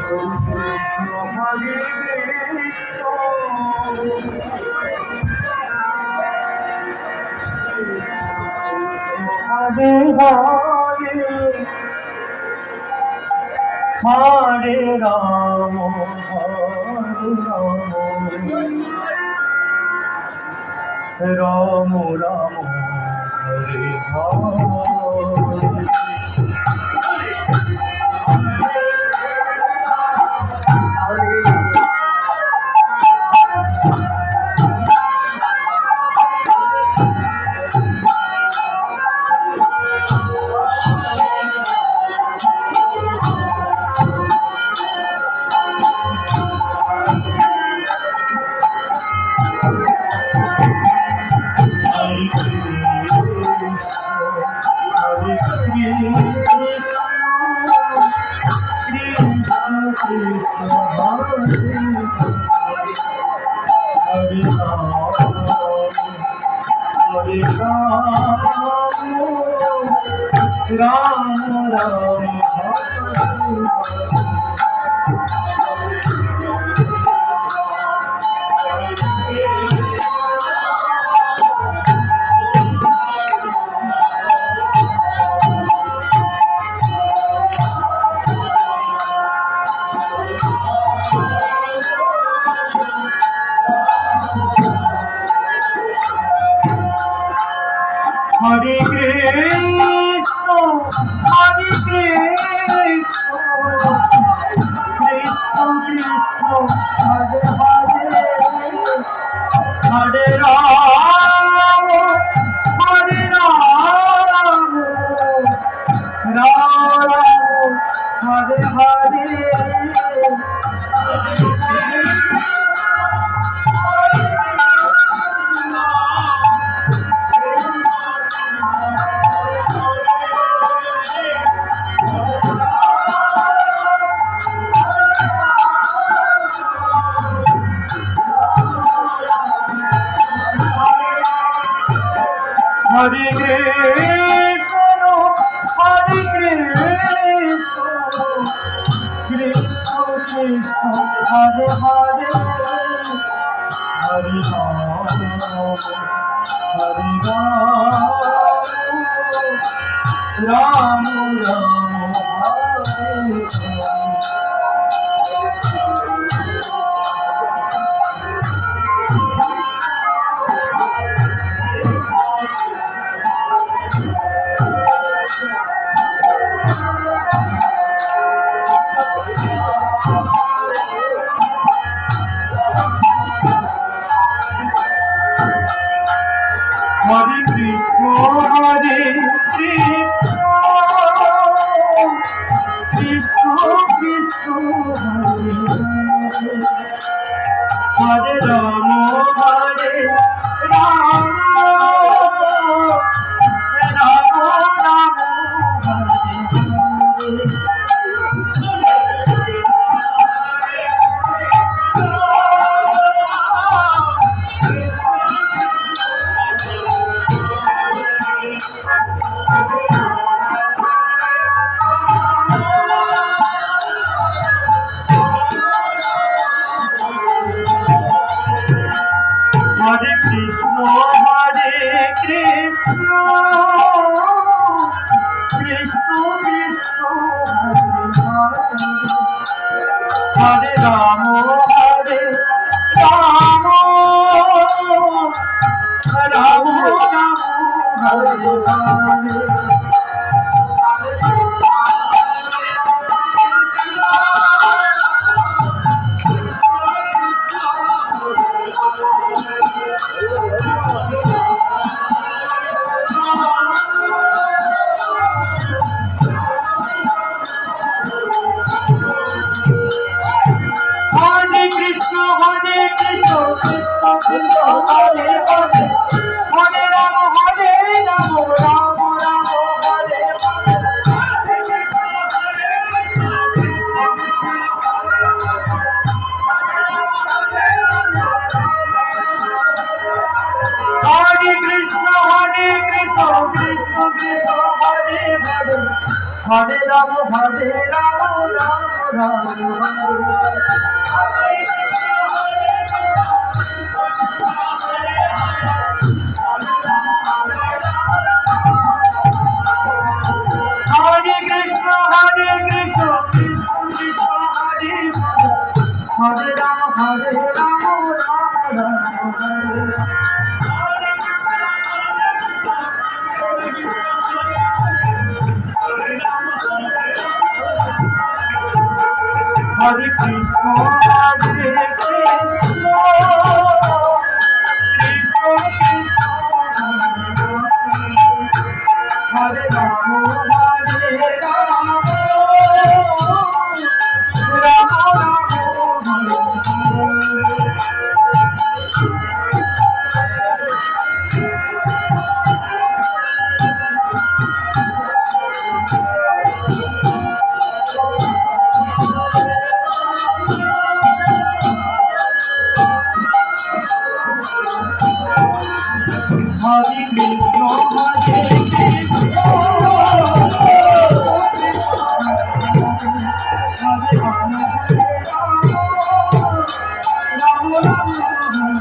Hare Hare Ram Ram Ram Hare Hare. Ram Ram Hare Krishna Krishna Krishna Hare Hare Hare Ram Ram Hare Hare. Hare Krishna Krishna Krishna Hare Hare Hare Ram Ram Hare Hare Ram Hare Krishna Krishna Krishna Hare Ram Ram Ram Hare Hare. Hare Krishna Krishna Krishna Hare Hare Hare Ram Ram Ram Hare Hare. Hare Krishna Krishna Krishna Hare Hare Hare Ram Ram Ram Hare Krishna, Hare Krishna, Krishna Krishna, Hare Rama, Hare Rama, Rama Rama, Hare Krishna, Hare Krishna, Hare Rama, Rama Rama,